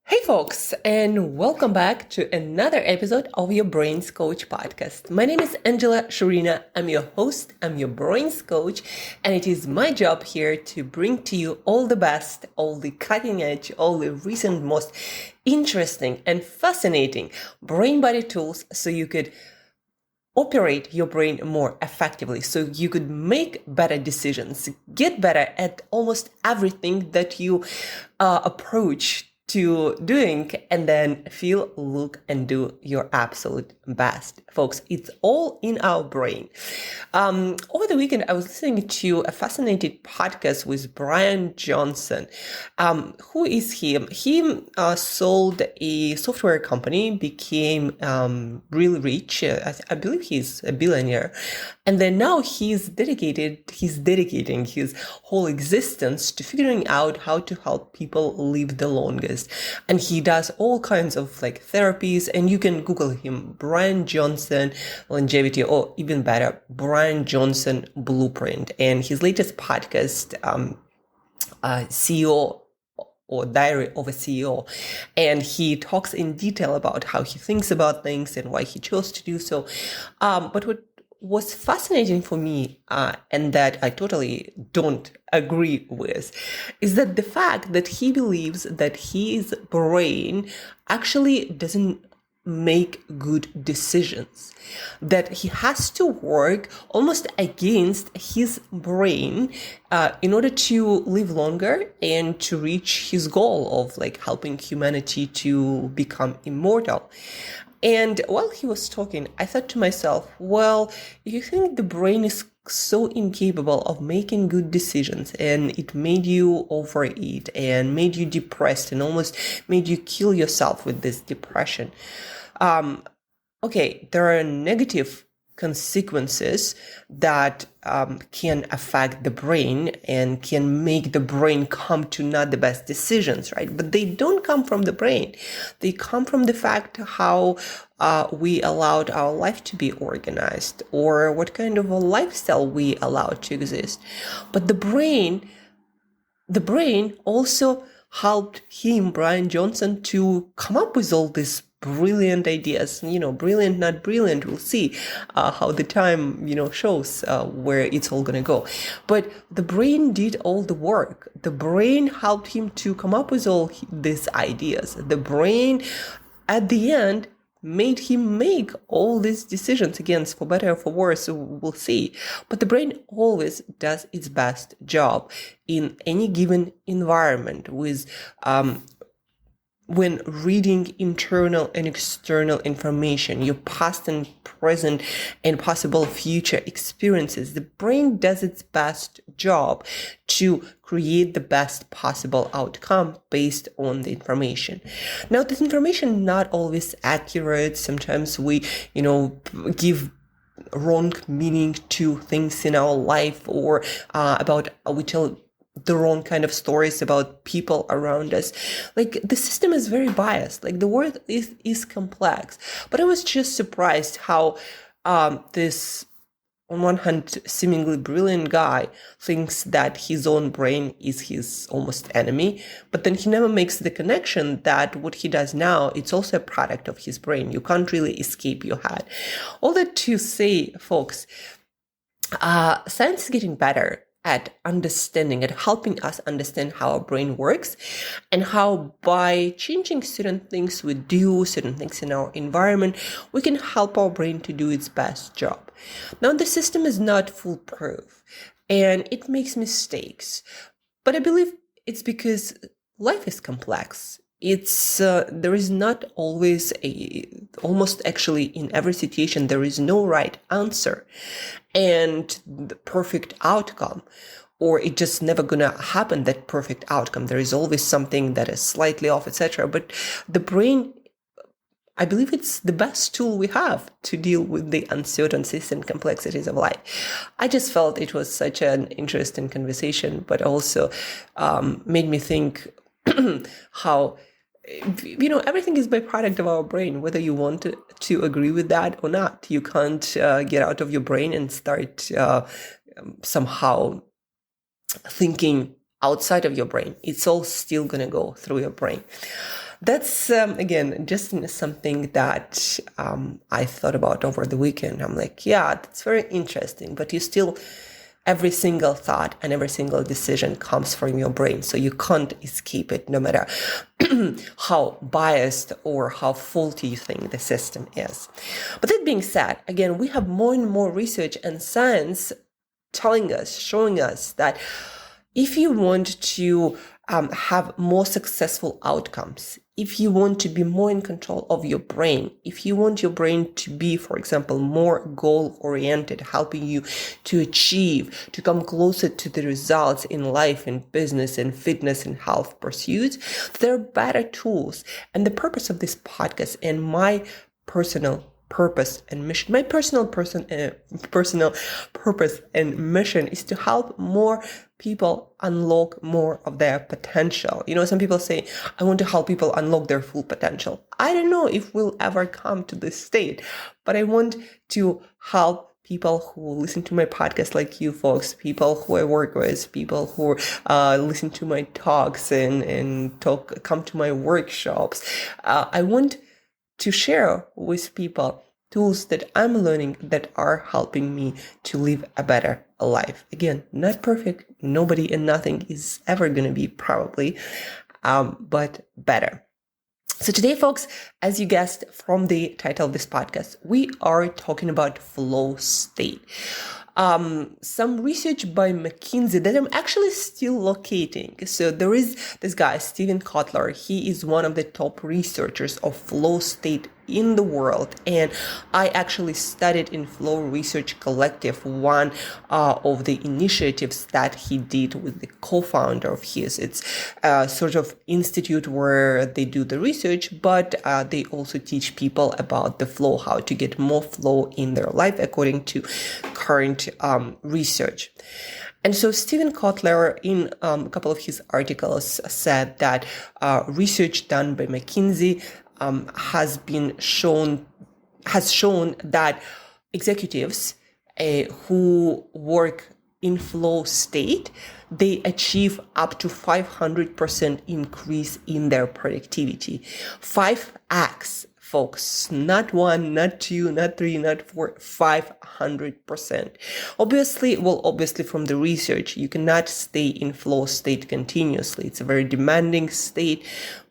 Hey folks, and welcome back to another episode of your Brains Coach podcast. My name is Shurina. I'm your host, I'm your Brains Coach, and it is my job here to bring to you all the best, all the cutting edge, all the recent, most interesting and fascinating brain body tools so you could operate your brain more effectively, so you could make better decisions, get better at almost everything that you approach to doing, and then feel, look, and do your absolute best. Folks, it's all in our brain. Over the weekend, I was listening to a fascinating podcast with Brian Johnson. Who is he? He sold a software company, became really rich. I believe he's a billionaire. And then now he's dedicating his whole existence to figuring out how to help people live the longest. And he does all kinds of therapies, and you can Google him, Brian Johnson longevity, or even better, Brian Johnson blueprint. And his latest podcast, CEO or Diary of a CEO. And he talks in detail about how he thinks about things and why he chose to do so. But what was fascinating for me, and that I totally don't agree with, is that the fact that he believes that his brain actually doesn't make good decisions, that he has to work almost against his brain in order to live longer and to reach his goal of helping humanity to become immortal. And while he was talking, I thought to myself, well, if you think the brain is so incapable of making good decisions and it made you overeat and made you depressed and almost made you kill yourself with this depression, okay, there are negative consequences that can affect the brain and can make the brain come to not the best decisions, right? But they don't come from the brain. They come from the fact how we allowed our life to be organized, or what kind of a lifestyle we allowed to exist. But the brain also helped him, Brian Johnson, to come up with all these brilliant ideas. Brilliant, not brilliant, we'll see how the time shows where it's all gonna go. But the brain did all the work. The brain helped him to come up with all these ideas. The brain at the end made him make all these decisions, again, for better or for worse, we'll see. But the brain always does its best job in any given environment with when reading internal and external information, your past and present and possible future experiences. The brain does its best job to create the best possible outcome based on the information. Now, this information not always accurate. Sometimes we, give wrong meaning to things in our life, or we tell the wrong kind of stories about people around us. The system is very biased. The world is complex. But I was just surprised how this, on one hand, seemingly brilliant guy thinks that his own brain is his almost enemy, but then he never makes the connection that what he does now, it's also a product of his brain. You can't really escape your head. All that to say, folks, science is getting better at understanding, at helping us understand how our brain works, and how by changing certain things we do, certain things in our environment, we can help our brain to do its best job. Now, the system is not foolproof and it makes mistakes, but I believe it's because life is complex. There is not always almost actually in every situation, there is no right answer and the perfect outcome, or it just never gonna happen, that perfect outcome. There is always something that is slightly off, etc. But the brain, I believe it's the best tool we have to deal with the uncertainties and complexities of life. I just felt it was such an interesting conversation, but also made me think how everything is byproduct of our brain, whether you want to agree with that or not. You can't get out of your brain and start somehow thinking outside of your brain. It's all still going to go through your brain. That's, again, just something that I thought about over the weekend. I'm like, yeah, that's very interesting, but you still, every single thought and every single decision comes from your brain. So you can't escape it, no matter how biased or how faulty you think the system is. But that being said, again, we have more and more research and science telling us, showing us that if you want to have more successful outcomes, if you want to be more in control of your brain, if you want your brain to be, for example, more goal-oriented, helping you to achieve, to come closer to the results in life, in business, in fitness, and health pursuits, there are better tools. And the purpose of this podcast and my personal purpose and mission, my personal purpose and mission is to help more people unlock more of their potential. You know, some people say, I want to help people unlock their full potential. I don't know if we'll ever come to this state, but I want to help people who listen to my podcast, like you folks, people who I work with, people who listen to my talks and come to my workshops. I want to share with people tools that I'm learning that are helping me to live a better life. Again, not perfect. Nobody and nothing is ever going to be, probably, but better. So today, folks, as you guessed from the title of this podcast, we are talking about flow state. Some research by McKinsey that I'm actually still locating. So there is this guy, Steven Kotler. He is one of the top researchers of flow state in the world. And I actually studied in Flow Research Collective, one of the initiatives that he did with the co-founder of his. It's a sort of institute where they do the research, but they also teach people about the flow, how to get more flow in their life according to current research. And so Steven Kotler, in a couple of his articles, said that research done by McKinsey has shown that executives who work in flow state, they achieve up to 500% increase in their productivity. 5x, folks, not 1, not 2, not 3, not 4, 500%. Obviously from the research, you cannot stay in flow state continuously. It's a very demanding state.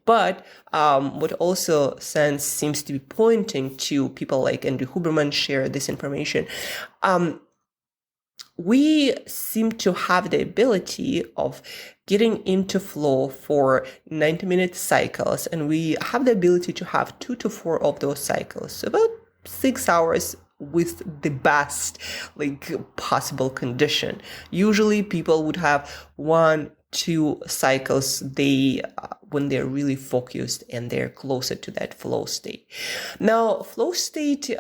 But what also science seems to be pointing to, people like Andrew Huberman share this information, we seem to have the ability of getting into flow for 90-minute cycles, and we have the ability to have 2 to 4 of those cycles, so about 6 hours with the best possible condition. Usually people would have 1-2 cycles when they're really focused and they're closer to that flow state. Now, flow state,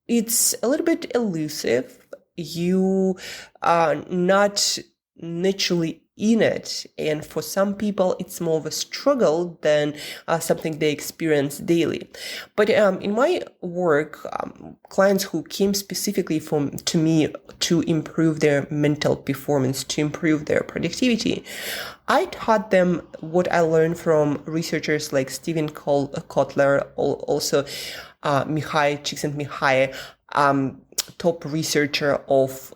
it's a little bit elusive. You are not naturally in it, and for some people it's more of a struggle than something they experience daily. But in my work, clients who came specifically to me to improve their mental performance, to improve their productivity, I taught them what I learned from researchers like Steven Kotler, also Mihai Csikszentmihalyi, top researcher of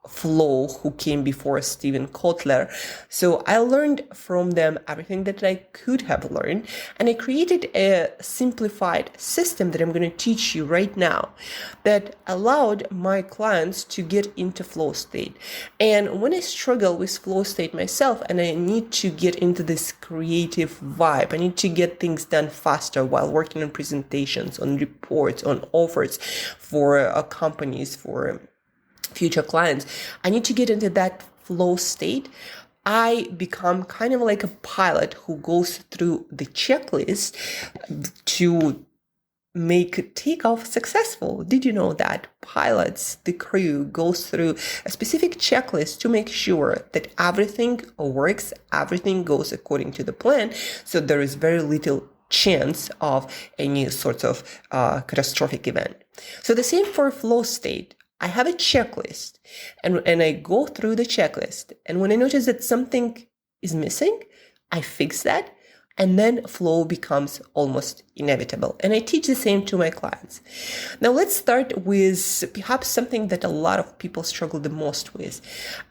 flow, who came before Steven Kotler. So I learned from them everything that I could have learned, and I created a simplified system that I'm going to teach you right now that allowed my clients to get into flow state. And when I struggle with flow state myself and I need to get into this creative vibe, I need to get things done faster while working on presentations, on reports, on offers for companies, for future clients, I need to get into that flow state. I become kind of like a pilot who goes through the checklist to make takeoff successful. Did you know that pilots, the crew, goes through a specific checklist to make sure that everything works, everything goes according to the plan, so there is very little chance of any sort of catastrophic event. So the same for flow state. I have a checklist, and I go through the checklist, and when I notice that something is missing, I fix that, And then flow becomes almost inevitable. And I teach the same to my clients. Now let's start with perhaps something that a lot of people struggle the most with.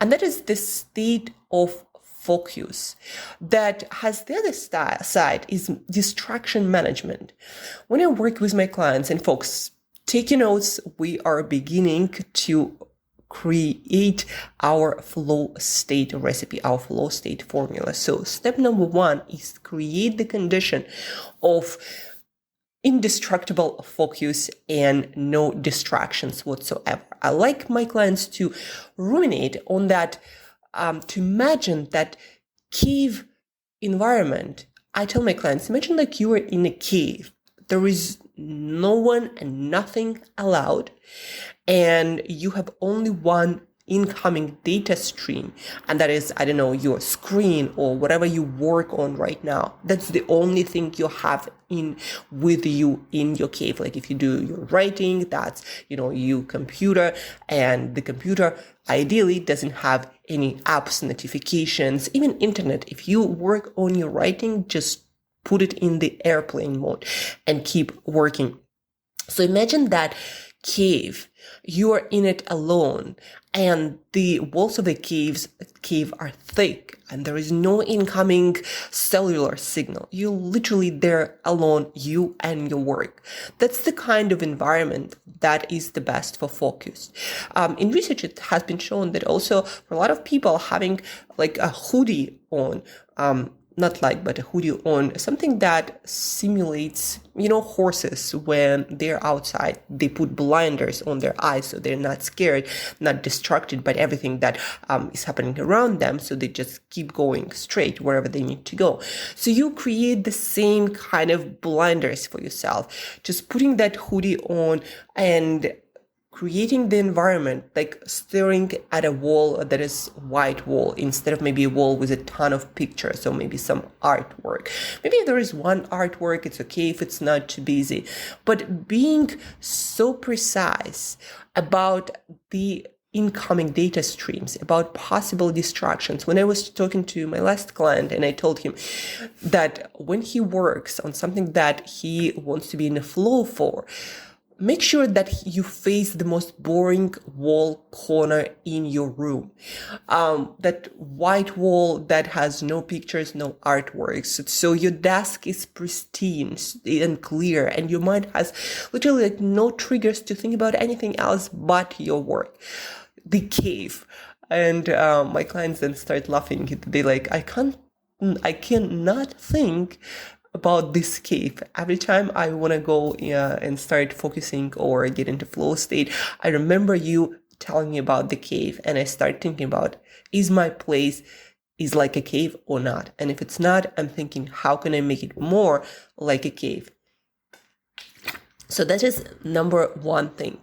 And that is the state of focus that has the other side is distraction management. When I work with my clients, and folks, take your notes, we are beginning to create our flow state recipe, our flow state formula. So step number 1 is create the condition of indestructible focus and no distractions whatsoever. I like my clients to ruminate on that, to imagine that cave environment. I tell my clients, imagine like you are in a cave. There is no one and nothing allowed, and you have only one incoming data stream, and that is, I don't know, your screen or whatever you work on right now. That's the only thing you have in with you in your cave. Like if you do your writing, that's, your computer, and the computer ideally doesn't have any apps, notifications, even internet. If you work on your writing, just put it in the airplane mode and keep working. So imagine that cave. You are in it alone, and the walls of the cave are thick, and there is no incoming cellular signal. You're literally there alone, you and your work. That's the kind of environment that is the best for focus. In research, it has been shown that also for a lot of people, having like a hoodie on, but a hoodie on, something that simulates, horses when they're outside. They put blinders on their eyes so they're not scared, not distracted by everything that is happening around them. So they just keep going straight wherever they need to go. So you create the same kind of blinders for yourself, just putting that hoodie on and creating the environment, like staring at a wall that is white wall instead of maybe a wall with a ton of pictures, or maybe some artwork. Maybe if there is one artwork, it's okay if it's not too busy. But being so precise about the incoming data streams, about possible distractions. When I was talking to my last client and I told him that when he works on something that he wants to be in a flow for, make sure that you face the most boring wall corner in your room. That white wall that has no pictures, no artworks. So your desk is pristine and clear, and your mind has literally like no triggers to think about anything else but your work. The cave. And my clients then start laughing. They like, I cannot think about this cave. Every time I want to go and start focusing or get into flow state, I remember you telling me about the cave, and I start thinking about, is my place is like a cave or not? And if it's not, I'm thinking, how can I make it more like a cave? So that is number 1 thing.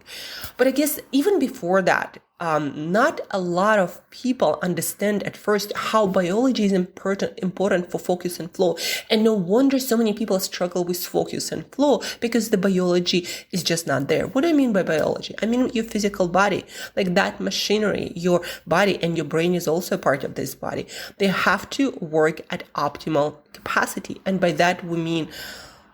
But I guess even before that, not a lot of people understand at first how biology is important for focus and flow. And no wonder so many people struggle with focus and flow, because the biology is just not there. What do I mean by biology? I mean your physical body, like that machinery, your body, and your brain is also part of this body. They have to work at optimal capacity. And by that, we mean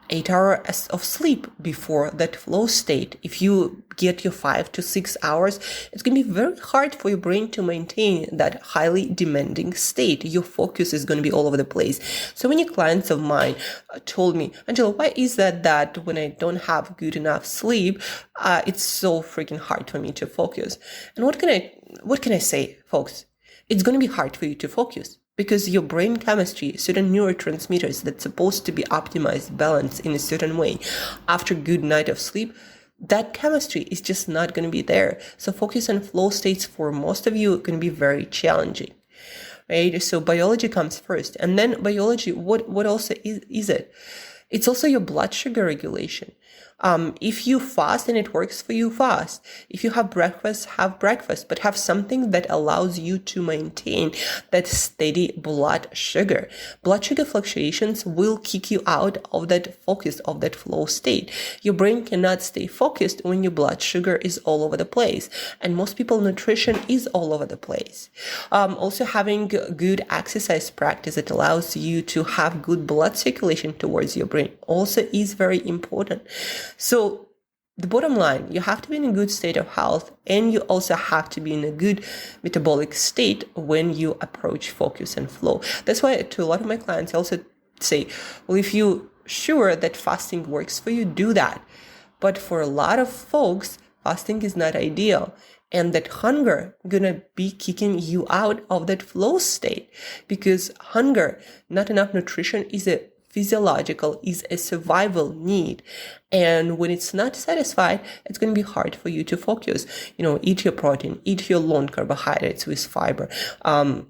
8 hours of sleep before that flow state. If you get your 5 to 6 hours, it's going to be very hard for your brain to maintain that highly demanding state. Your focus is going to be all over the place. So many clients of mine told me, Angela, why is that when I don't have good enough sleep, it's so freaking hard for me to focus? And what can I say, folks? It's going to be hard for you to focus, because your brain chemistry, certain neurotransmitters that's supposed to be optimized, balanced in a certain way after a good night of sleep, that chemistry is just not going to be there. So focus and flow states for most of you are going to be very challenging, right? So biology comes first. And then biology, what also is it? It's also your blood sugar regulation. If you fast and it works for you, fast. If you have breakfast, but have something that allows you to maintain that steady blood sugar. Blood sugar fluctuations will kick you out of that focus, of that flow state. Your brain cannot stay focused when your blood sugar is all over the place. And most people, nutrition is all over the place. Also having good exercise practice that allows you to have good blood circulation towards your brain also is very important. So the bottom line, you have to be in a good state of health, and you also have to be in a good metabolic state when you approach focus and flow. That's why to a lot of my clients, I also say, well, if you're sure that fasting works for you, do that. But for a lot of folks, fasting is not ideal. And that hunger gonna be kicking you out of that flow state, because hunger, not enough nutrition, is a survival need. And when it's not satisfied, it's going to be hard for you to focus. Eat your protein, eat your long carbohydrates with fiber,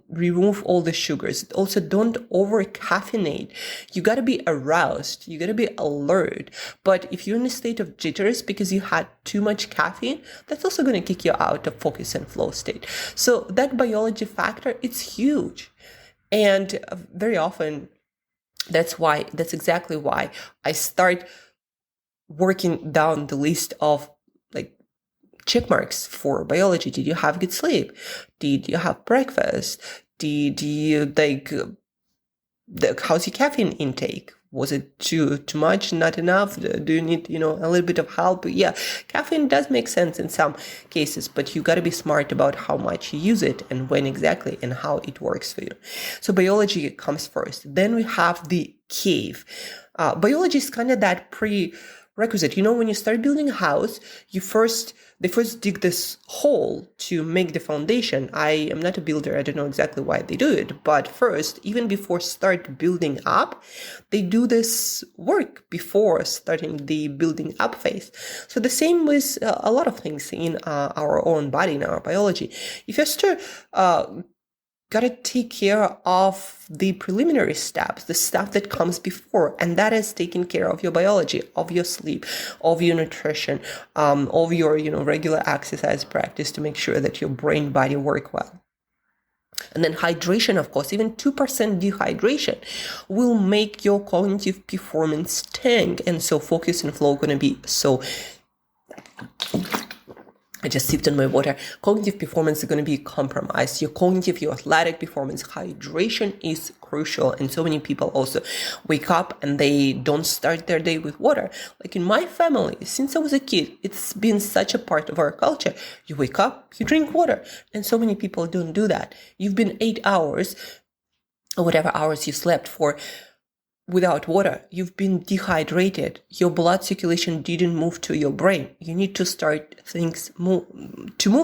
remove all the sugars. Also, don't over caffeinate. You got to be aroused. You got to be alert. But if you're in a state of jitters because you had too much caffeine, that's also going to kick you out of focus and flow state. So that biology factor, it's huge. And very often, that's exactly why I start working down the list of check marks for biology. Did you have good sleep? Did you have breakfast? Did you how's your caffeine intake? Was it too much, not enough? Do you need, a little bit of help? Yeah, caffeine does make sense in some cases, but you got to be smart about how much you use it and when exactly and how it works for you. So biology comes first. Then we have the cave. Biology is kind of that prerequisite. When you start building a house, they first dig this hole to make the foundation. I am not a builder. I don't know exactly why they do it. But first, even before start building up, they do this work before starting the building up phase. So the same with a lot of things in our own body, in our biology. If you're still got to take care of the preliminary steps, the stuff that comes before, and that is taking care of your biology, of your sleep, of your nutrition, of your regular exercise practice to make sure that your brain body work well. And then hydration, of course, even 2% dehydration will make your cognitive performance tank, and so focus and flow going to be so. I just sipped on my water. Cognitive performance is going to be compromised. Your athletic performance, hydration is crucial. And so many people also wake up and they don't start their day with water. Like in my family, since I was a kid, it's been such a part of our culture. You wake up, you drink water. And so many people don't do that. You've been 8 hours or whatever hours you slept for without water. You've been dehydrated. Your blood circulation didn't move to your brain. You need to start move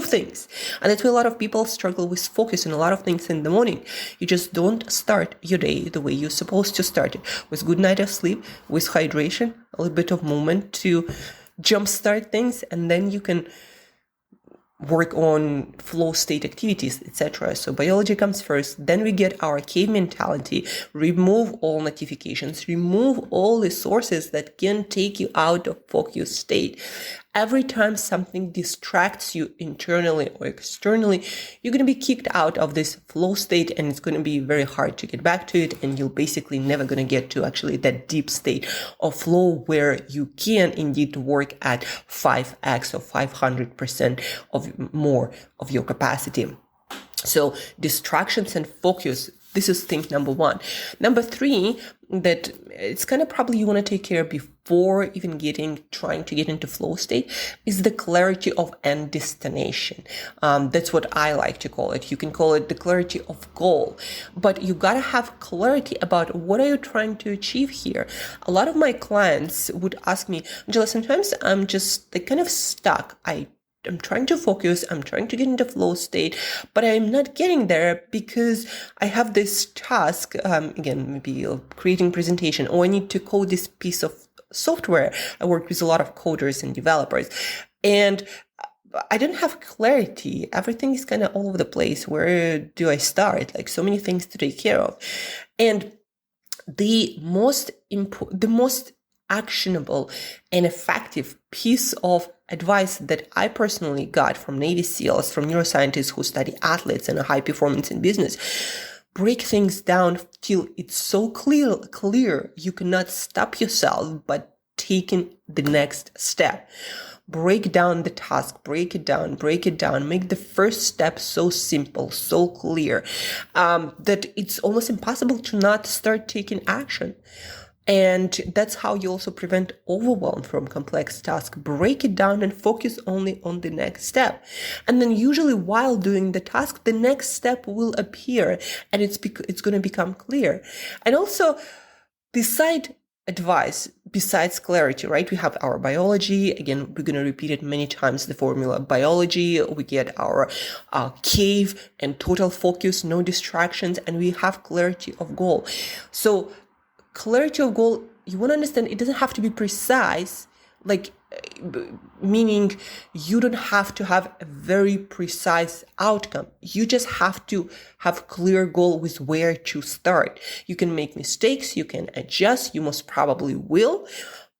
things. And that's why a lot of people struggle with focus and a lot of things in the morning. You just don't start your day the way you're supposed to start it, with good night of sleep, with hydration, a little bit of movement to jumpstart things, and then you can work on flow state activities, etc. So biology comes first, then we get our cave mentality, remove all notifications, remove all the sources that can take you out of focus state. Every time something distracts you internally or externally, you're going to be kicked out of this flow state, and it's going to be very hard to get back to it, and you're basically never going to get to actually that deep state of flow where you can indeed work at 5x or 500% of more of your capacity. So distractions and focus, this is thing number one. Number three, that it's kind of probably you want to take care before even trying to get into flow state, is the clarity of end destination. That's what I like to call it. You can call it the clarity of goal, but you got to have clarity about what are you trying to achieve here. A lot of my clients would ask me, Angela, sometimes I'm just kind of stuck. I'm trying to focus, I'm trying to get into flow state, but I'm not getting there because I have this task, again, maybe creating presentation, or I need to code this piece of software. I work with a lot of coders and developers, and I don't have clarity. Everything is kind of all over the place. Where do I start? Like so many things to take care of. And the most actionable and effective piece of advice that I personally got from Navy SEALs, from neuroscientists who study athletes and high performance in business. Break things down till it's so clear you cannot stop yourself but taking the next step. Break down the task, break it down, make the first step so simple, so clear, that it's almost impossible to not start taking action. And that's how you also prevent overwhelm from complex tasks. Break it down and focus only on the next step. And then usually while doing the task, the next step will appear and it's going to become clear. And also, besides clarity, right? We have our biology. Again, we're going to repeat it many times, the formula biology. We get our cave and total focus, no distractions, and we have clarity of goal. So clarity of goal, you want to understand, it doesn't have to be precise, meaning you don't have to have a very precise outcome. You just have to have clear goal with where to start. You can make mistakes, you can adjust, you most probably will,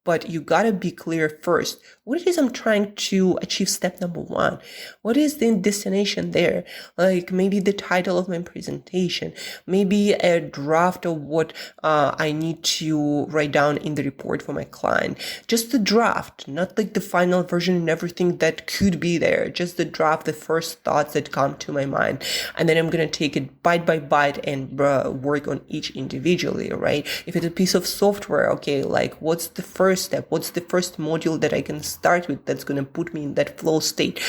but you gotta be clear first. What it is I'm trying to achieve, step number 1? What is the destination there? Like maybe the title of my presentation, maybe a draft of what I need to write down in the report for my client. Just the draft, not like the final version and everything that could be there. Just the draft, the first thoughts that come to my mind. And then I'm gonna take it bite by bite and work on each individually, right? If it's a piece of software, okay, like what's the first step? What's the first module that I can start with that's going to put me in that flow state?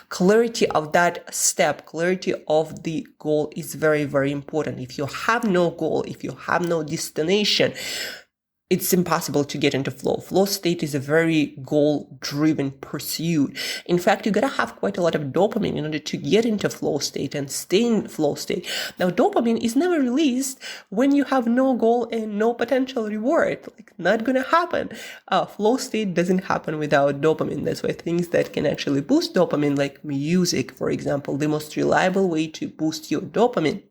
Clarity of that step, clarity of the goal is very, very important. If you have no goal, if you have no destination, it's impossible to get into flow. Flow state is a very goal-driven pursuit. In fact, you gotta have quite a lot of dopamine in order to get into flow state and stay in flow state. Now, dopamine is never released when you have no goal and no potential reward. Like, not gonna happen. Flow state doesn't happen without dopamine. That's why things that can actually boost dopamine, like music, for example, the most reliable way to boost your dopamine.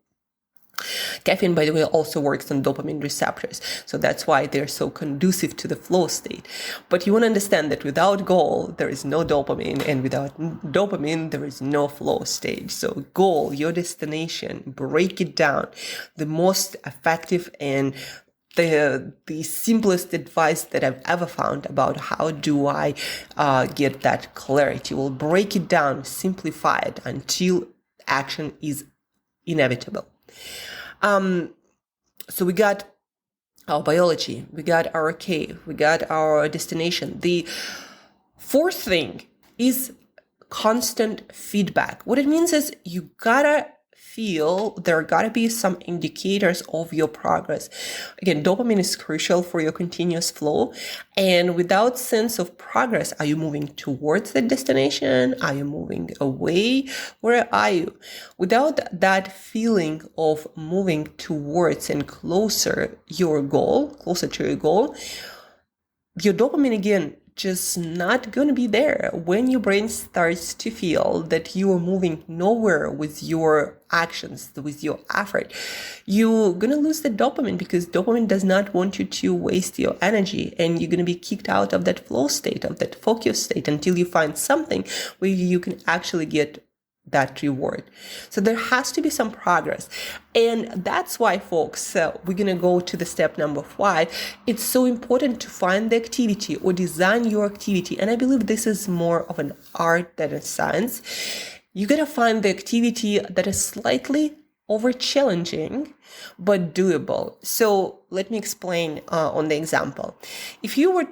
Caffeine, by the way, also works on dopamine receptors. So that's why they're so conducive to the flow state. But you want to understand that without goal, there is no dopamine. And without dopamine, there is no flow state. So goal, your destination, break it down. The most effective and the simplest advice that I've ever found about how do I get that clarity. We'll break it down, simplify it until action is inevitable. So we got our biology, we got our cave, we got our destination. The fourth thing is constant feedback. What it means is you gotta feel there gotta be some indicators of your progress. Again, dopamine is crucial for your continuous flow. And without sense of progress, are you moving towards the destination? Are you moving away? Where are you? Without that feeling of moving towards and closer to your goal, your dopamine, again, just not going to be there. When your brain starts to feel that you are moving nowhere with your actions, with your effort, you're going to lose the dopamine, because dopamine does not want you to waste your energy, and you're going to be kicked out of that flow state, of that focus state, until you find something where you can actually get that reward. So there has to be some progress. And that's why, folks, we're going to go to the step number 5. It's so important to find the activity or design your activity. And I believe this is more of an art than a science. You got to find the activity that is slightly over challenging, but doable. So let me explain on the example. If you were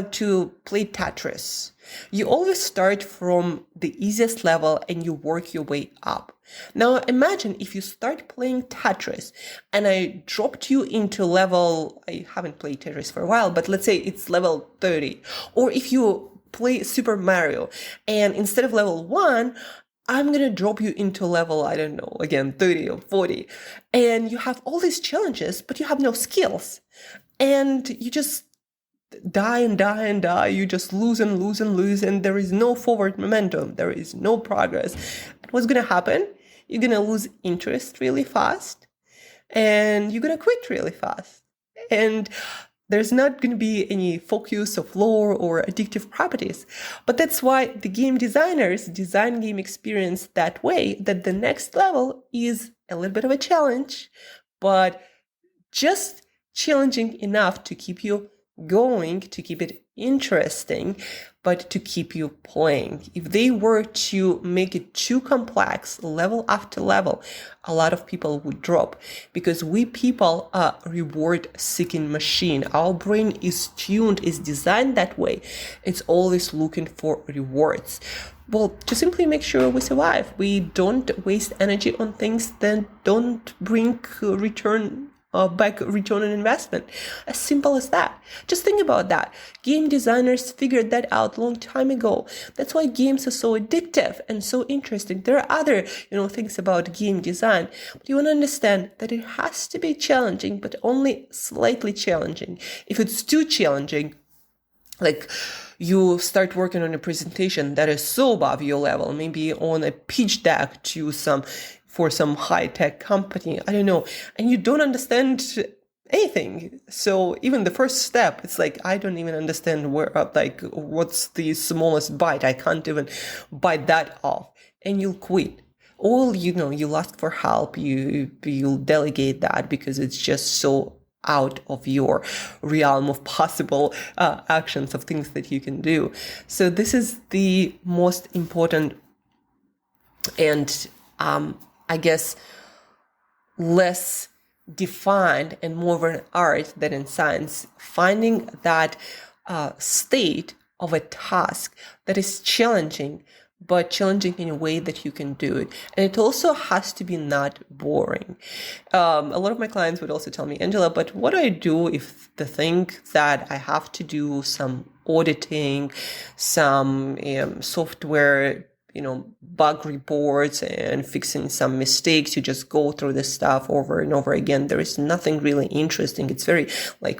to play Tetris, you always start from the easiest level and you work your way up. Now imagine if you start playing Tetris and I dropped you into level, I haven't played Tetris for a while, but let's say it's level 30. Or if you play Super Mario and instead of level 1, I'm going to drop you into level, I don't know, again, 30 or 40. And you have all these challenges, but you have no skills. And you just die and die and die. You just lose and lose and lose. And there is no forward momentum. There is no progress. And what's going to happen? You're going to lose interest really fast. And you're going to quit really fast. And there's not going to be any focus of lore or addictive properties. But that's why the game designers design game experience that way, that the next level is a little bit of a challenge, but just challenging enough to keep you going, to keep it interesting, but to keep you playing. If they were to make it too complex, level after level, a lot of people would drop, because we people are reward-seeking machine. Our brain is tuned, is designed that way. It's always looking for rewards. Well, to simply make sure we survive. We don't waste energy on things that don't bring back return on investment. As simple as that. Just think about that. Game designers figured that out a long time ago. That's why games are so addictive and so interesting. There are other, things about game design, but you want to understand that it has to be challenging, but only slightly challenging. If it's too challenging, like you start working on a presentation that is so above your level, maybe on a pitch deck for some high-tech company, I don't know, and you don't understand anything. So even the first step, it's like, I don't even understand what's the smallest bite. I can't even bite that off, and you'll quit. Or, you'll ask for help, you'll delegate that because it's just so out of your realm of possible actions of things that you can do. So this is the most important and I guess less defined and more of an art than in science, finding that state of a task that is challenging, but challenging in a way that you can do it. And it also has to be not boring. A lot of my clients would also tell me, Angela, but what do I do if the thing that I have to do some auditing, some software bug reports and fixing some mistakes, you just go through this stuff over and over again. There is nothing really interesting. It's very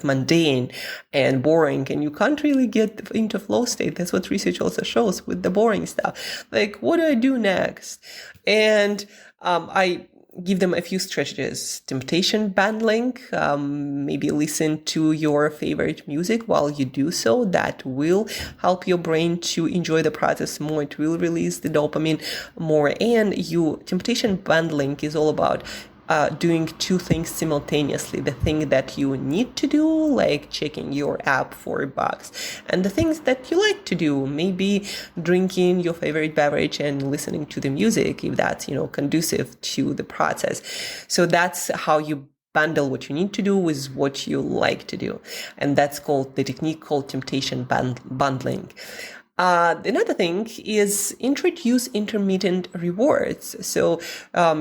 mundane and boring, and you can't really get into flow state. That's what research also shows with the boring stuff. What do I do next? And I give them a few strategies. Temptation bundling, maybe listen to your favorite music while you do so. That will help your brain to enjoy the process more. It will release the dopamine more. And temptation bundling is all about doing two things simultaneously. The thing that you need to do, like checking your app for bugs, and the things that you like to do, maybe drinking your favorite beverage and listening to the music, if that's, conducive to the process. So that's how you bundle what you need to do with what you like to do. And that's called the technique called temptation bundling. Another thing is introduce intermittent rewards. So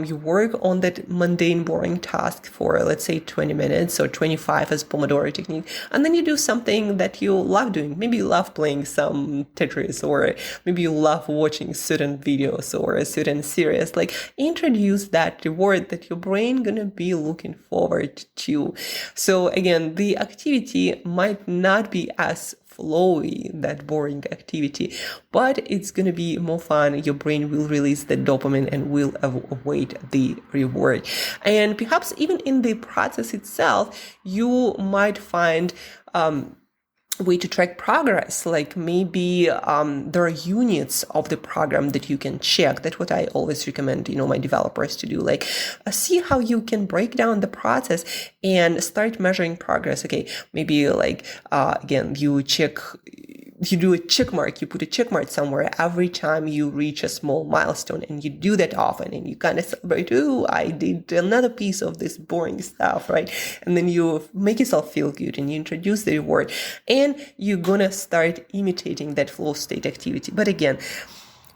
you work on that mundane, boring task for, let's say, 20 minutes or 25 as Pomodoro technique. And then you do something that you love doing. Maybe you love playing some Tetris, or maybe you love watching certain videos or a certain series. Introduce that reward that your brain gonna be looking forward to. So again, the activity might not be as flowy, that boring activity, but it's going to be more fun. Your brain will release the dopamine and will await the reward. And perhaps even in the process itself, you might find way to track progress. Maybe there are units of the program that you can check. That's what I always recommend my developers to do. See how you can break down the process and start measuring progress. Okay, maybe again, you do a check mark, you put a check mark somewhere every time you reach a small milestone, and you do that often, and you kind of celebrate, oh, I did another piece of this boring stuff, right? And then you make yourself feel good and you introduce the reward, and you're gonna start imitating that flow state activity. But again,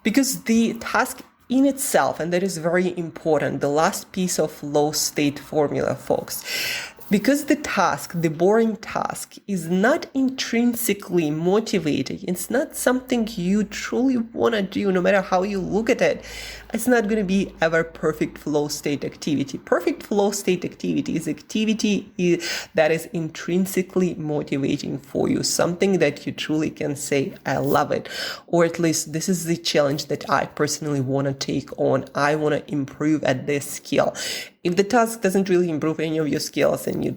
because the task in itself, and that is very important, the last piece of flow state formula, folks, because the boring task is not intrinsically motivating, it's not something you truly want to do, no matter how you look at it, it's not going to be ever perfect flow state activity. Perfect flow state activity is activity that is intrinsically motivating for you, something that you truly can say, I love it, or at least this is the challenge that I personally want to take on. I want to improve at this skill. If the task doesn't really improve any of your skills and you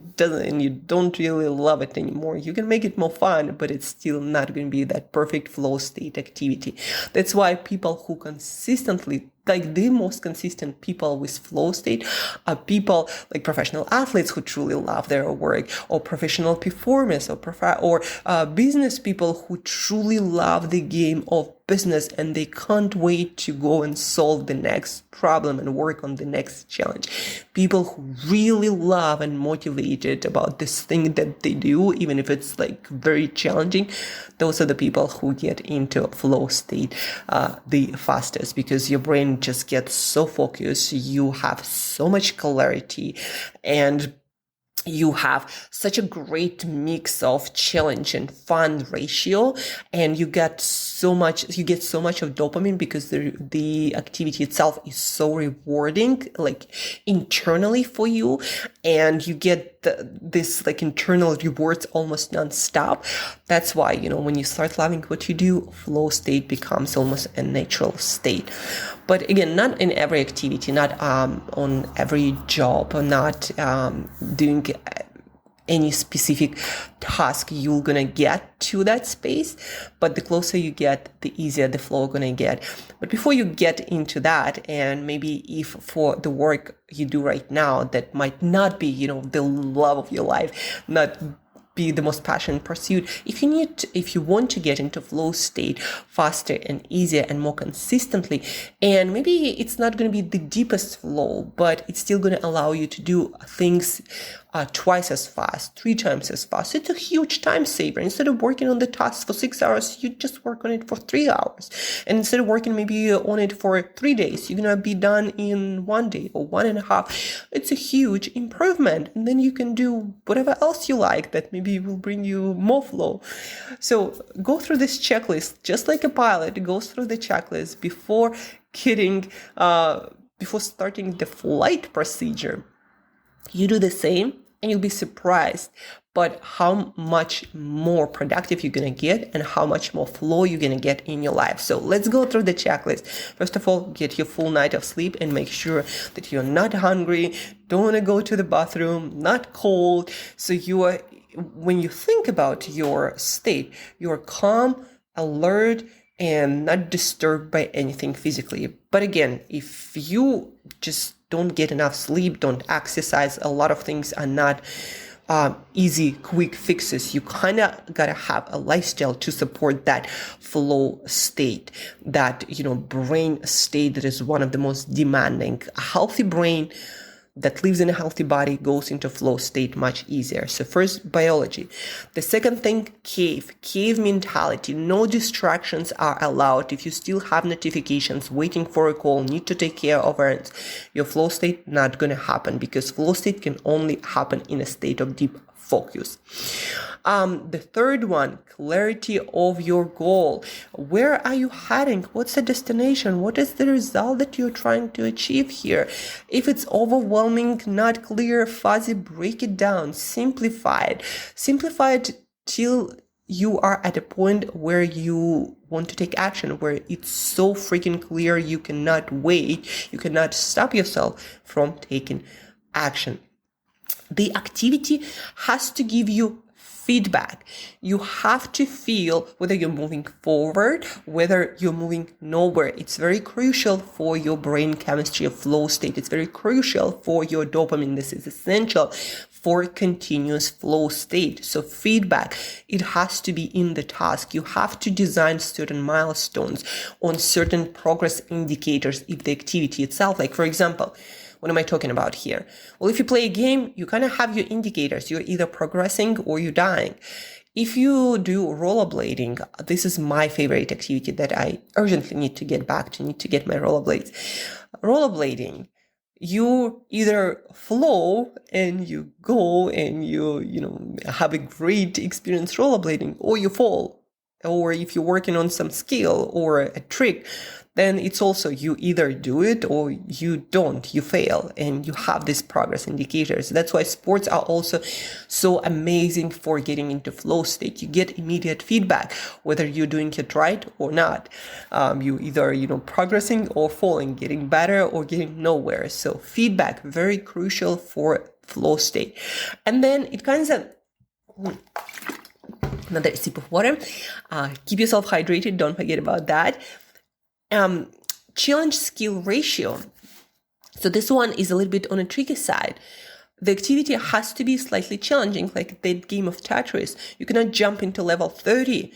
don't really love it anymore, you can make it more fun, but it's still not going to be that perfect flow state activity. That's why people who consistently, like the most consistent people with flow state, are people like professional athletes who truly love their work, or professional performers, or business people who truly love the game of business and they can't wait to go and solve the next problem and work on the next challenge. People who really love and motivated about this thing that they do, even if it's like very challenging, those are the people who get into flow state the fastest, because your brain just gets so focused, you have so much clarity, and you have such a great mix of challenge and fun ratio, and you get so much of dopamine because the activity itself is so rewarding, like internally for you, and you get this like internal rewards almost non-stop. That's why, when you start loving what you do, flow state becomes almost a natural state. But again, not in every activity, not on every job, or not doing any specific task you're gonna get to that space. But the closer you get, the easier the flow gonna get. But before you get into that, and maybe if for the work you do right now that might not be, the love of your life, not be the most passionate pursuit, if you want to get into flow state faster and easier and more consistently, and maybe it's not going to be the deepest flow, but it's still going to allow you to do things twice as fast, 3 times as fast. It's a huge time saver. Instead of working on the task for 6 hours, you just work on it for 3 hours. And instead of working maybe on it for 3 days, you're going to be done in 1 day or 1.5. It's a huge improvement. And then you can do whatever else you like that maybe will bring you more flow. So go through this checklist, just like a pilot goes through the checklist before starting the flight procedure. You do the same and you'll be surprised but how much more productive you're going to get and how much more flow you're going to get in your life. So let's go through the checklist. First of all, get your full night of sleep and make sure that you're not hungry, don't want to go to the bathroom, not cold. So when you think about your state, you're calm, alert, and not disturbed by anything physically. But again, if you just don't get enough sleep, don't exercise, a lot of things are not easy, quick fixes. You kind of got to have a lifestyle to support that flow state, that, brain state that is one of the most demanding. A healthy brain that lives in a healthy body goes into flow state much easier. So first, biology. The second thing, cave mentality. No distractions are allowed. If you still have notifications, waiting for a call, need to take care of errands, your flow state not going to happen, because flow state can only happen in a state of deep focus. The third one, clarity of your goal. Where are you heading? What's the destination? What is the result that you're trying to achieve here? If it's overwhelming, not clear, fuzzy, break it down, simplify it. Simplify it till you are at a point where you want to take action, where it's so freaking clear you cannot wait, you cannot stop yourself from taking action. The activity has to give you feedback. You have to feel whether you're moving forward, whether you're moving nowhere. It's very crucial for your brain chemistry of flow state. It's very crucial for your dopamine. This is essential for continuous flow state. So feedback, it has to be in the task. You have to design certain milestones on certain progress indicators if the activity itself, like for example, what am I talking about here? Well, if you play a game, you kind of have your indicators. You're either progressing or you're dying. If you do rollerblading, this is my favorite activity that I urgently need to get back to, need to get my rollerblades. Rollerblading, you either flow and you go and you have a great experience rollerblading, or you fall or if you're working on some skill or a trick, then it's also you either do it or you don't, you fail, and you have these progress indicators. That's why sports are also so amazing for getting into flow state. You get immediate feedback, whether you're doing it right or not. You either, progressing or falling, getting better or getting nowhere. So feedback, very crucial for flow state. And then it kind of, another sip of water. Keep yourself hydrated. Don't forget about that. Challenge skill ratio. So this one is a little bit on a tricky side. The activity has to be slightly challenging, like the game of Tetris. You cannot jump into level 30.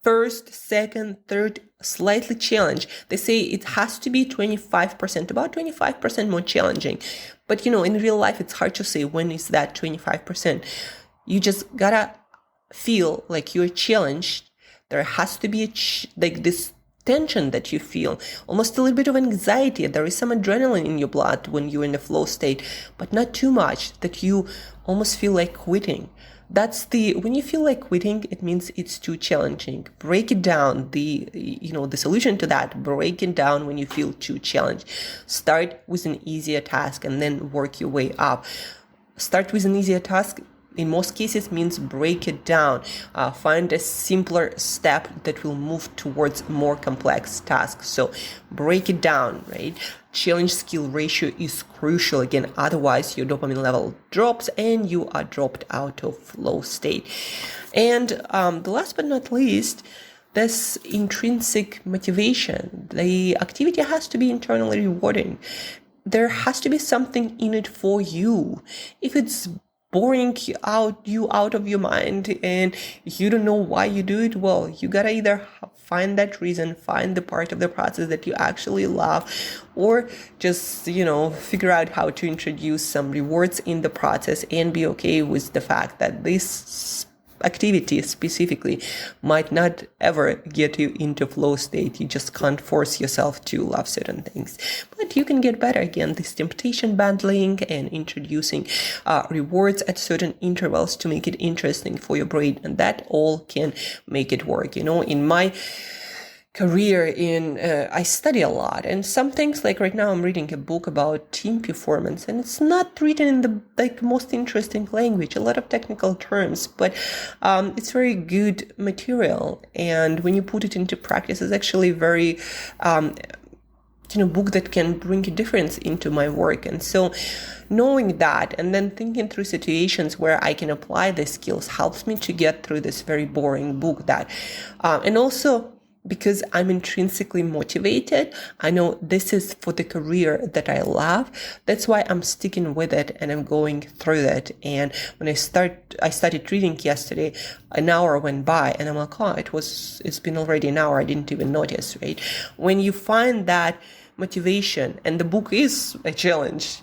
First, second, third, slightly challenge. They say it has to be 25%, about 25% more challenging. But in real life, it's hard to say when is that 25%. You just gotta feel like you're challenged. There has to be like this tension that you feel, almost a little bit of anxiety. There is some adrenaline in your blood when you're in the flow state, but not too much that you almost feel like quitting. When you feel like quitting, it means it's too challenging. Break it down. The solution to that, break it down when you feel too challenged. Start with an easier task and then work your way up. Start with an easier task. In most cases means break it down. Find a simpler step that will move towards more complex tasks. So break it down, right? Challenge skill ratio is crucial. Again, otherwise your dopamine level drops and you are dropped out of flow state. And the last but not least, this intrinsic motivation. The activity has to be internally rewarding. There has to be something in it for you. If it's boring you out of your mind and you don't know why you do it, well, you gotta either find that reason, find the part of the process that you actually love, or just figure out how to introduce some rewards in the process and be okay with the fact that this activity specifically might not ever get you into flow state. You just can't force yourself to love certain things, but you can get better. Again, this temptation bundling and introducing rewards at certain intervals to make it interesting for your brain, and that all can make it work. In my career I study a lot, and some things, like right now I'm reading a book about team performance, and it's not written in the most interesting language, a lot of technical terms, but it's very good material, and when you put it into practice, it's actually very book that can bring a difference into my work. And so knowing that and then thinking through situations where I can apply these skills helps me to get through this very boring book and also because I'm intrinsically motivated, I know this is for the career that I love. That's why I'm sticking with it and I'm going through it. And when I started reading yesterday, an hour went by and I'm like, oh, it's been already an hour. I didn't even notice, right? When you find that motivation, and the book is a challenge,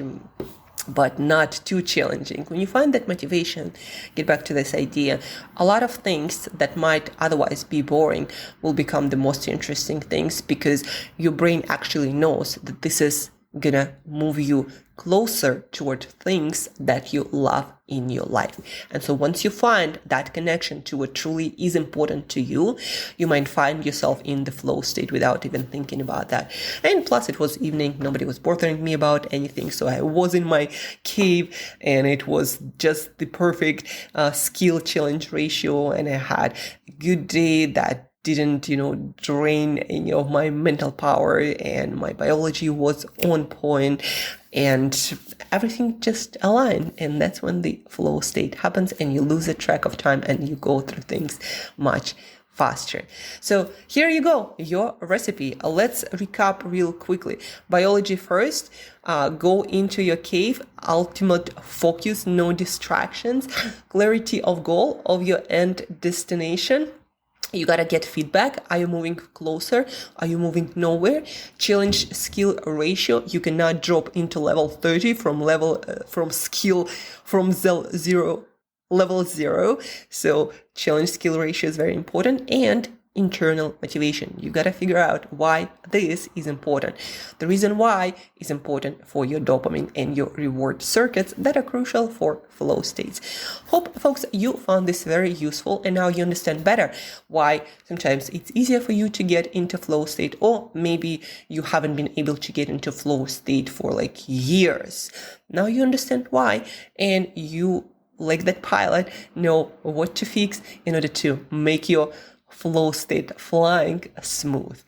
but not too challenging. When you find that motivation, get back to this idea, a lot of things that might otherwise be boring will become the most interesting things, because your brain actually knows that this is gonna move you closer toward things that you love in your life. And so once you find that connection to what truly is important to you, you might find yourself in the flow state without even thinking about that. And plus it was evening, nobody was bothering me about anything, so I was in my cave and it was just the perfect skill challenge ratio, and I had a good day that didn't, drain any of my mental power, and my biology was on point, and everything just aligned. And that's when the flow state happens and you lose a track of time and you go through things much faster. So here you go, your recipe. Let's recap real quickly. Biology first, go into your cave, ultimate focus, no distractions, clarity of goal of your end destination. You gotta get feedback. Are you moving closer? Are you moving nowhere? Challenge skill ratio. You cannot drop into level 30 from level zero. So challenge skill ratio is very important. And internal motivation. You got to figure out why this is important. The reason why is important for your dopamine and your reward circuits that are crucial for flow states. Hope, folks, you found this very useful and now you understand better why sometimes it's easier for you to get into flow state, or maybe you haven't been able to get into flow state for like years. Now you understand why, and you, like that pilot, know what to fix in order to make your flow state flying smooth.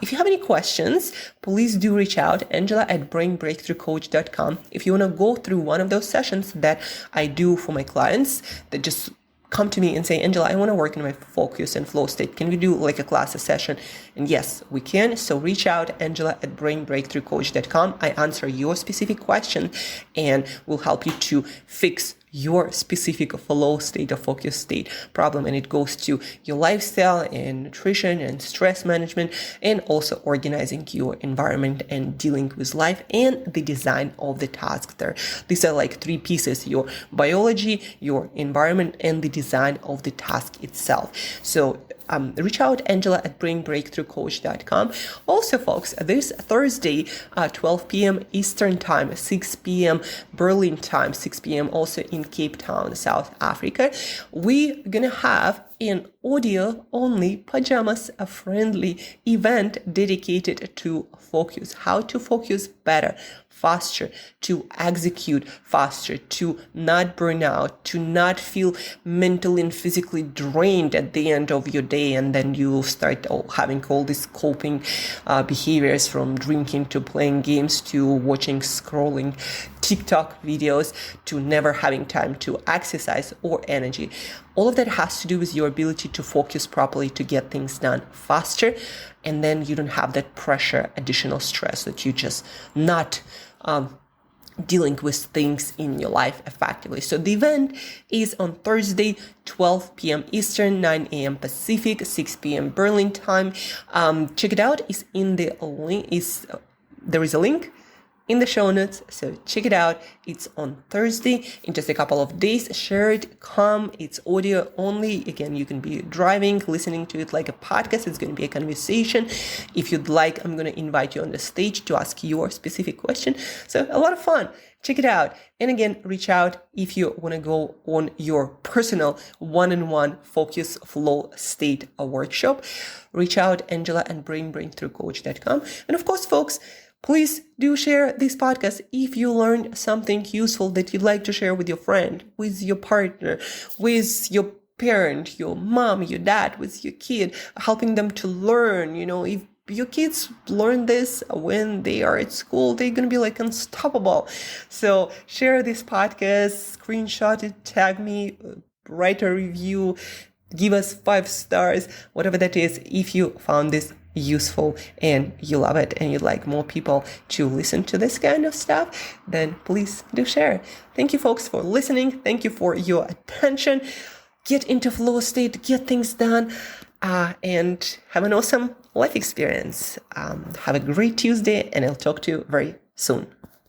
If you have any questions, please do reach out, Angela@brainbreakthroughcoach.com. If you want to go through one of those sessions that I do for my clients that just come to me and say, Angela, I want to work in my focus and flow state. Can we do like a class, a session? And yes, we can. So reach out, Angela@brainbreakthroughcoach.com. I answer your specific question and will help you to fix your specific flow state or focus state problem. And it goes to your lifestyle and nutrition and stress management, and also organizing your environment and dealing with life and the design of the task there. These are like three pieces: your biology, your environment, and the design of the task itself. So reach out, Angela@brainbreakthroughcoach.com. Also, folks, this Thursday, 12 p.m. Eastern Time, 6 p.m. Berlin Time, 6 p.m. also in Cape Town, South Africa, we're gonna have an audio-only pajamas-friendly event dedicated to focus, how to focus better, faster, to execute faster, to not burn out, to not feel mentally and physically drained at the end of your day, and then you start having all these coping behaviors, from drinking to playing games to watching, scrolling TikTok videos, to never having time to exercise or energy. All of that has to do with your ability to focus properly, to get things done faster, and then you don't have that pressure, additional stress that you just not dealing with things in your life effectively. So the event is on Thursday, 12 p.m. Eastern, 9 a.m. Pacific, 6 p.m. Berlin time. Check it out. It's in the link. There is a link in the show notes, so check it out. It's on Thursday, in just a couple of days. Share it, come. It's audio only. Again, you can be driving, listening to it like a podcast. It's going to be a conversation. If you'd like, I'm going to invite you on the stage to ask your specific question. So a lot of fun. Check it out. And again, reach out if you want to go on your personal one-on-one focus flow state workshop. Reach out, Angela@brainbreakthroughcoach.com. And of course, folks, please do share this podcast if you learned something useful that you'd like to share with your friend, with your partner, with your parent, your mom, your dad, with your kid, helping them to learn. You know, if your kids learn this when they are at school, they're going to be like unstoppable. So share this podcast, screenshot it, tag me, write a review, give us 5 stars, whatever that is, if you found this useful and you love it and you'd like more people to listen to this kind of stuff, then please do share. Thank you, folks, for listening. Thank you for your attention. Get into flow state, get things done, and have an awesome life experience. Have a great Tuesday, and I'll talk to you very soon.